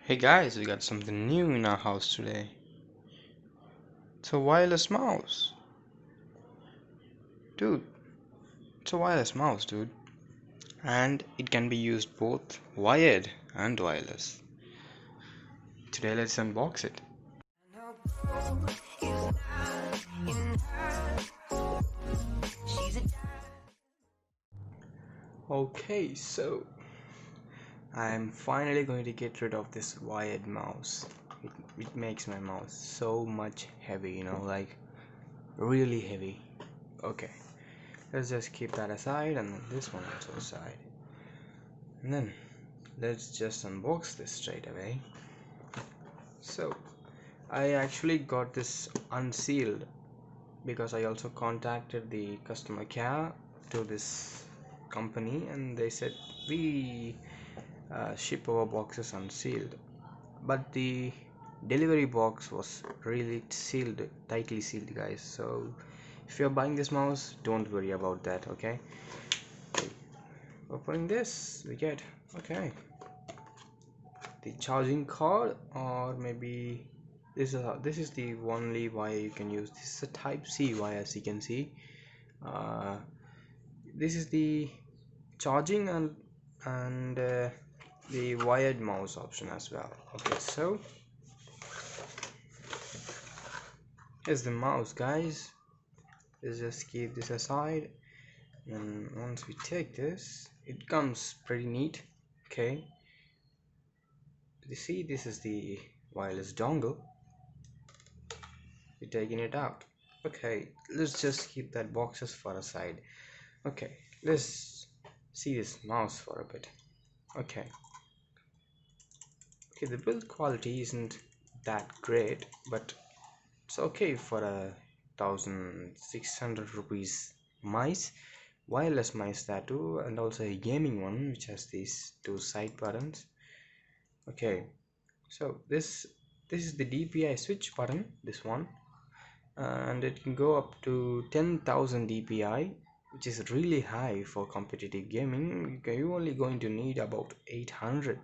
Hey guys, we got something new in our house today. It's a wireless mouse. Dude, it's a wireless mouse, dude. And it can be used both wired and wireless. Today let's unbox it. Okay, so I'm finally going to get rid of this wired mouse. It makes my mouse so much heavy, like really heavy. Okay, let's just keep that aside and then this one also aside. And then let's just unbox this straight away. So I actually got this unsealed because I also contacted the customer care to this company and they said we ship our boxes unsealed, but the delivery box was really sealed, tightly sealed, guys. So if you're buying this mouse, don't worry about that. Okay, opening this, we get the charging cord, or maybe this is the only wire you can use. This is a type C wire, as you can see. uh, this is the charging and the wired mouse option as well. Okay, so here's the mouse, guys. Let's just keep this aside, and once we take this, it comes pretty neat. Okay, you see, this is the wireless dongle. We're taking it out. Okay, let's just keep that boxes for a side. Okay, let's see this mouse for a bit. Okay, the build quality isn't that great, but it's okay for a 1600 rupees mice, wireless mice that too, and also a gaming one which has these two side buttons. Okay, so this is the DPI switch button, this one, and it can go up to 10,000 DPI, which is really high for competitive gaming. You're only going to need about 800.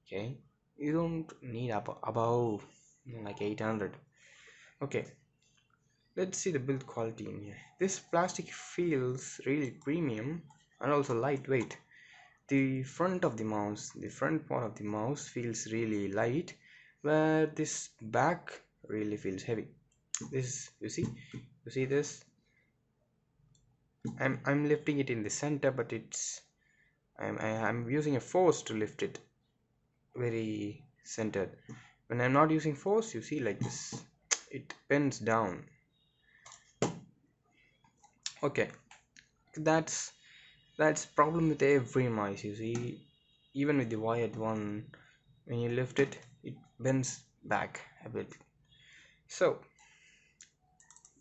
Okay, you don't need above like 800. Okay, let's see the build quality in here. This plastic feels really premium and also lightweight. The front part of the mouse feels really light, where this back really feels heavy. This, you see this, I'm lifting it in the center, but I'm using a force to lift it very centered. When I'm not using force, you see, like this, it bends down. Okay, that's problem with every mouse, you see. Even with the wired one, when you lift it, it bends back a bit. So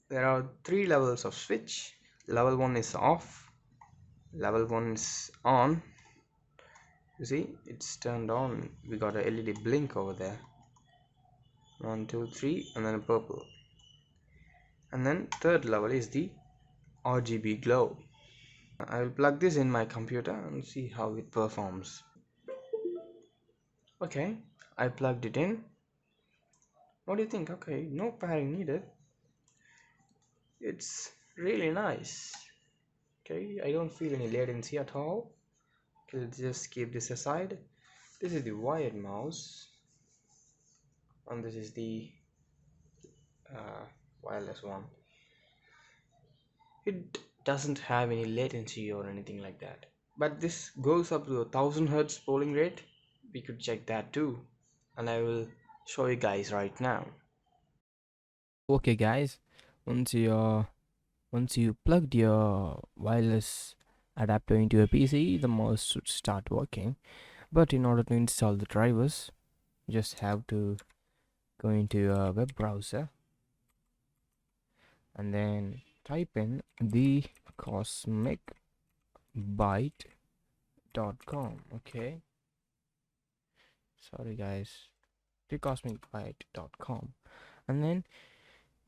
there are 3 levels of switch. Level 1 is off, level 1 is on. You see, it's turned on. We got a LED blink over there. 1 2 3, and then a purple. And then third level is the RGB glow. I will plug this in my computer and see how it performs. Okay, I plugged it in. What do you think? Okay, no pairing needed. It's really nice. Okay, I don't feel any latency at all. Okay, let's just keep this aside. This is the wired mouse, and this is the wireless one. It doesn't have any latency or anything like that, but this goes up to 1000 Hz polling rate. We could check that too, and I will show you guys right now. Okay guys, once you plugged your wireless adapter into your PC, the mouse should start working. But in order to install the drivers, you just have to go into your web browser and then type in the cosmicbyte.com. Okay, sorry guys, the cosmicbyte.com, and then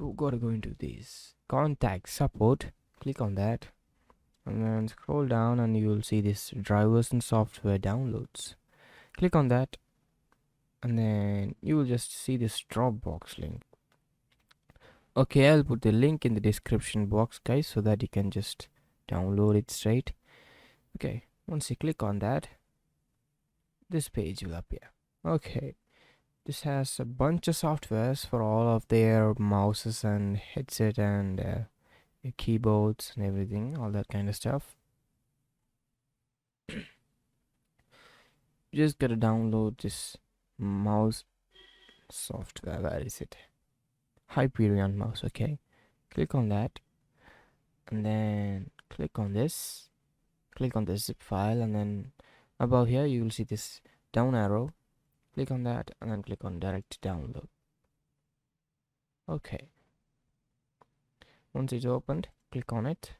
you gotta go into this contact support, click on that, and then scroll down and you will see this drivers and software downloads. Click on that, and then you will just see this Dropbox link. Okay, I'll put the link in the description box, guys, so that you can just download it straight. Okay, once you click on that, this page will appear. Okay, this has a bunch of softwares for all of their mouses and headset and keyboards and everything, all that kind of stuff. You just gotta download this mouse software. Where is it? Hyperion mouse. Okay, click on that, and then click on this zip file, and then above here you will see this down arrow. Click on that and then click on direct download. Okay, once it's opened, click on it.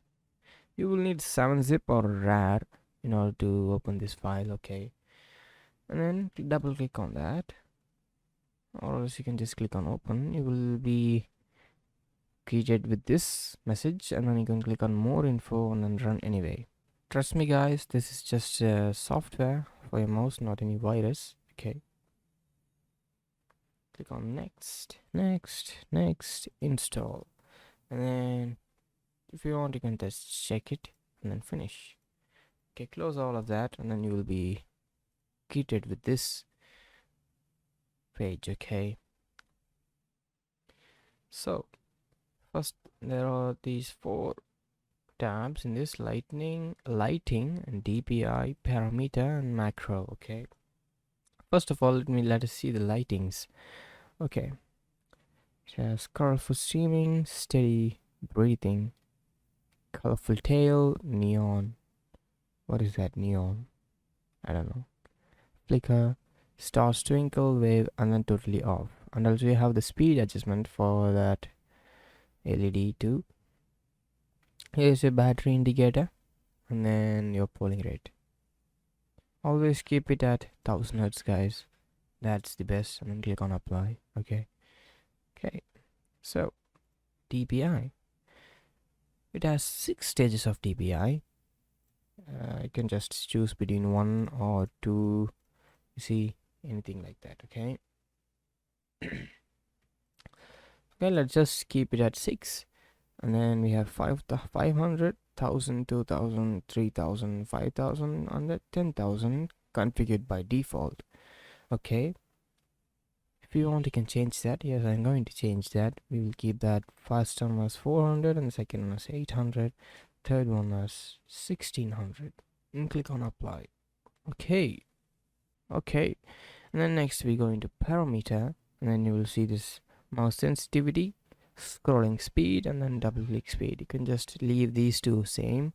You will need 7-zip or RAR in order to open this file. Okay, and then double click on that, or else you can just click on open. You will be greeted with this message, and then you can click on more info and then run anyway. Trust me guys, this is just software for your mouse, not any virus. Okay, click on next, install, and then if you want you can just check it and then finish. Okay, close all of that, and then you will be greeted with this page. Okay, so first there are these 4 tabs in this: lighting and DPI, parameter and macro. Okay, first of all let us see the lightings. Okay, it has colorful streaming, steady breathing, colorful tail, neon. What is that neon? I don't know. Flicker, stars twinkle, wave, and then totally off. And also you have the speed adjustment for that LED too. Here's your battery indicator, and then your polling rate. Always keep it at 1000 Hz, guys. That's the best. And then click on apply. Okay, so DPI, it has 6 stages of DPI. You can just choose between 1 or 2, you see, anything like that. Okay, okay, let's just keep it at 6. And then we have 500, 1000, 2000, 3000, 5000, and then 10,000 configured by default. Okay, if you want you can change that. Yes, I'm going to change that. We will keep that first one as 400 and the second one as 800, third one as 1600, and click on apply. Okay, and then next we go into parameter, and then you will see this mouse sensitivity, scrolling speed, and then double click speed. You can just leave these two same,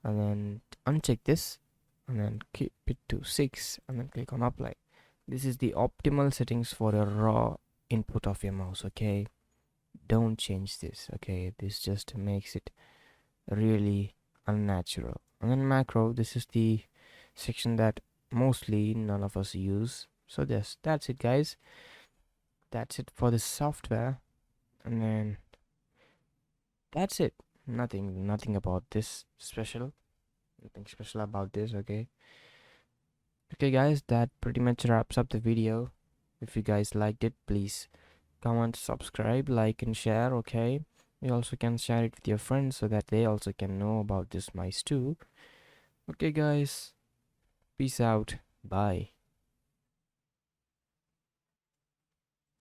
and then uncheck this, and then keep it to 6, and then click on apply. This is the optimal settings for a raw input of your mouse. Okay, don't change this. Okay, this just makes it really unnatural. And then macro, this is the section that mostly none of us use. So that's it, guys. That's it for the software, and then that's it. Nothing about this special. Nothing special about this. Okay guys, that pretty much wraps up the video. If you guys liked it, please comment, subscribe, like and share. Okay, you also can share it with your friends so that they also can know about this mice too. Okay guys, peace out, bye.